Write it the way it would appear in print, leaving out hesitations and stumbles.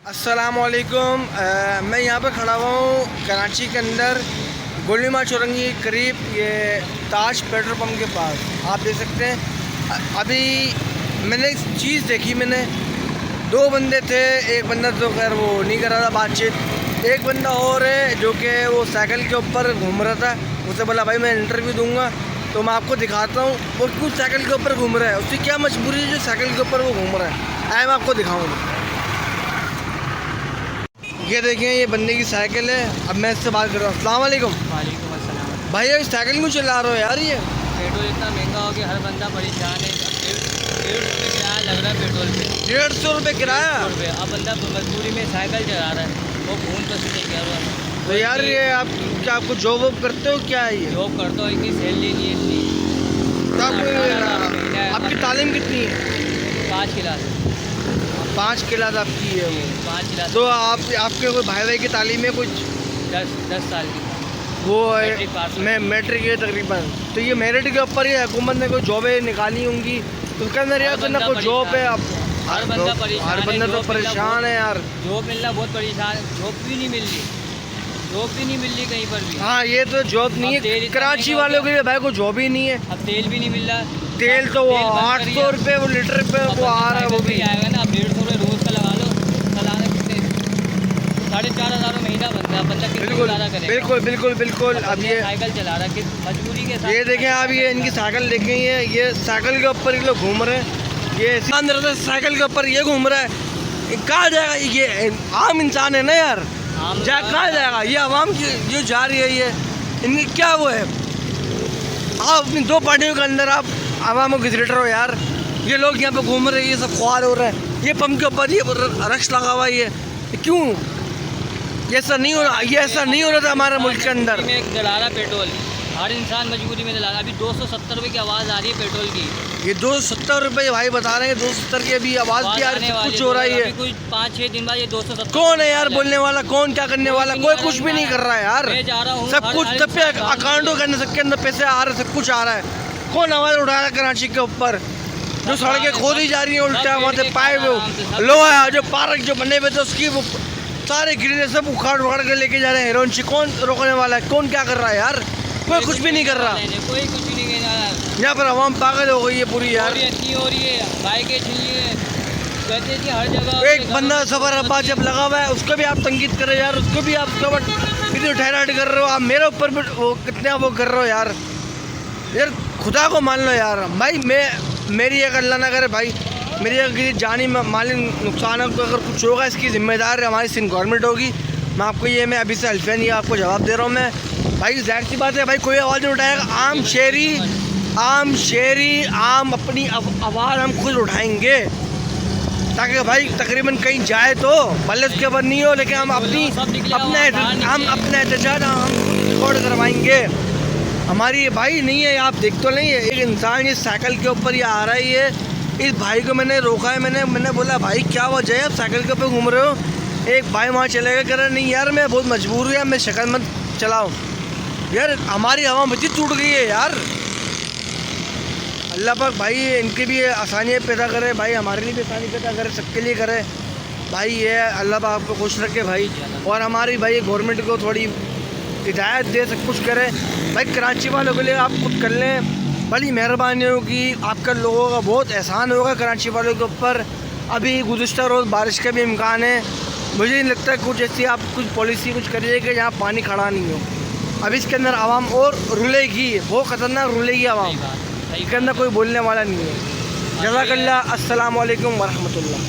अस्सलामुअलैकुम। मैं यहाँ पर खड़ा हुआ हूँ कराची के अंदर गोलीमार चौरंगी के करीब, ये ताज पेट्रोल पंप के पास। आप देख सकते हैं अभी मैंने एक चीज़ देखी। मैंने दो बंदे थे, एक बंदा तो खैर वो नहीं कर रहा था बातचीत, एक बंदा और है जो कि वो साइकिल के ऊपर घूम रहा था। उसे बोला भाई मैं इंटरव्यू दूंगा तो मैं आपको दिखाता हूँ वो क्यों साइकिल के ऊपर घूम रहा है, उसकी क्या मजबूरी है जो साइकिल के ऊपर वो घूम रहा है। आए मैं आपको दिखाऊँगा। ये देखें ये बंदे की साइकिल है। अब मैं इससे बात कर रहा हूँ। अस्सलाम वालेकुम। वालेकुम अस्सलाम। भाई ये साइकिल क्यों चला रहे हो यार? ये पेट्रोल इतना महंगा हो गया, हर बंदा परेशान है। ₹150 किराया लग रहा है पेट्रोल पे। 150 रुपये किराया। ₹150। अब बंदा मजबूरी में साइकिल चला रहा है, वो घूम तो सके क्या हुआ। तो यार ये आप क्या आपको जॉब वॉब करते हो क्या है ये? जॉब करता हो, इतनी सैलरी नहीं है इतनी। आपकी तालीम कितनी है? 5 क्लास। 5 क्लास आपकी है वो। 5 क्लास। तो आपके कोई भाई की तालीम है कुछ? 10 साल की। वो मैट्रिक पास। मैं मैट्रिक है तकरीबन। तो ये मेरिट के ऊपर ही हुकूमत ने कोई जॉबें निकाली होंगी तो उसके अंदर यार तो ना कोई जॉब है। अब हर बंदा परेशान हर है, बंदा तो जॉब मिलना परेशान है यार। जॉब मिलना बहुत परेशान, जॉब भी नहीं मिल रही, जॉब भी नहीं मिल रही कहीं पर भी। हाँ ये तो जॉब नहीं अब है तेल कराची इतना वालों के लिए भाई, कोई जॉब ही नहीं है। अब तेल भी नहीं मिल रहा। तेल तो वो तेल बंद 800 रुपये वो लीटर पे वो आ रहा है वो भी। आएगा ना। अब 150 रुपये रोज का लगा लो, चलाने कितने 4,500 महीना बनता है। बंदा कितना बिल्कुल ज़्यादा करेगा। बिल्कुल बिल्कुल बिल्कुल। अब ये साइकिल चला रहा है, किस मजबूरी के साथ। ये देखें आप, ये इनकी साइकिल देखें, ये साइकिल के ऊपर ये लोग घूम रहे हैं। ये अंदर से साइकिल के ऊपर ये घूम रहा है। कहाँ जाएगा ये? आम इंसान है ना यार, कहाँ जाएगा ये? आवाम जो जा रही है ये इनकी क्या वो है? आप अपनी दो पार्टियों के अंदर आप आवाम को घिसरेटर हो यार। ये लोग यहाँ पे घूम रहे हैं, ये सब ख्वार हो रहा है। ये पंप के ऊपर ये रक्स लगा हुआ है। ये क्यों? ये ऐसा नहीं होना, ये ऐसा नहीं होना था हमारे मुल्क के अंदर। में जला रहा पेट्रोल, हर इंसान मजबूरी में जला रहा। अभी 270 रुपये की आवाज़ आ रही है पेट्रोल की। ये 270 रुपये भाई बता रहे हैं, 270 की अभी आवाज़ भी आ रही है। कुछ हो रहा है कुछ 5-6 दिन बाद ये 270। कौन है यार बोलने वाला? कौन क्या करने वाला? कोई कुछ भी नहीं कर रहा है यार। मैं जा रहा हूँ, सब कुछ सब पे अकाउंटों के अंदर सबके अंदर पैसे आ रहे हैं, सब कुछ आ रहा है। कौन आवाज़ उठा रहा है कराची के ऊपर? जो सड़कें खोदी जा रही हैं उल्टा, वहाँ से पाए वो लोहा जो पार्क जो बने हुए थे उसकी वो सारे गिरे सब उखाड़ उखाड़ के लेके जा रहे हैं हेरोइन। कौन रोकने वाला है? कौन क्या कर रहा है यार? कोई कुछ भी नहीं कर रहा। कोई कुछ भी नहीं कर रहा। यहाँ पर आवाम पागल हो गई है पूरी यार। इतनी हो रही है, बाइकें छिल रही है, कहते हैं कि हर जगह। एक बंदा सफर अब्बास जब लगा हुआ है उसको भी आप तंकीद करें यार, उसको भी आप उसका कितनी ठहराट कर रहे हो आप। मेरे ऊपर भी वो कितना वो कर रहे हो यार। यार खुदा को मान लो यार भाई। मेरी अगर अल्लाह ना करे भाई, मेरी अगर किसी जानी माली नुकसान है तो अगर कुछ होगा इसकी जिम्मेदार हमारी सिंध गवर्नमेंट होगी। मैं अभी से हल्फिया नहीं आपको जवाब दे रहा हूँ मैं भाई। जाहिर सी बात है भाई, कोई आवाज़ नहीं उठाएगा। आम शेरी आम अपनी आवाज़ हम खुद उठाएंगे ताकि भाई तकरीबन कहीं जाए तो भले उसके ऊपर नहीं हो, लेकिन हम अपना एहतजाज हम रिकॉर्ड करवाएंगे। हमारी भाई नहीं है, आप देख तो नहीं है एक इंसान ये साइकिल के ऊपर ये आ रहा है। ये इस भाई को मैंने रोका है। मैंने बोला भाई क्या वजह है, आप साइकिल के ऊपर घूम रहे हो? एक भाई वहाँ चलेगा, कह रहा नहीं यार मैं बहुत मजबूर हूँ यार, मैं शक्ल मत चलाओ यार। हमारी हवा बच्ची टूट गई है यार। अल्लाह पाक भाई इनके भी आसानियाँ पैदा करे भाई, हमारे लिए भी आसानी पैदा करे, सबके लिए करे भाई। ये अल्लाह पाक आपको खुश रखे भाई। और हमारी भाई गवर्नमेंट को थोड़ी हिदायत दे, सब कुछ करे भाई। कराची वालों के लिए आप कुछ कर लें, बड़ी मेहरबानी होगी। आपका लोगों का बहुत एहसान होगा कराची वालों के ऊपर। अभी गुज़िश्ता रोज़ बारिश का भी इम्कान है। मुझे नहीं लगता कुछ ऐसी आप कुछ पॉलिसी कुछ करिए कि जहाँ पानी खड़ा नहीं हो। अभी इसके अंदर आवाम और रुलेगी, बहुत ख़तरनाक रुलेगी आवाम। इसके अंदर कोई बोलने वाला नहीं है। जज़ाकल्लाह। अस्सलामु अलैकुम वरहमतुल्लाह।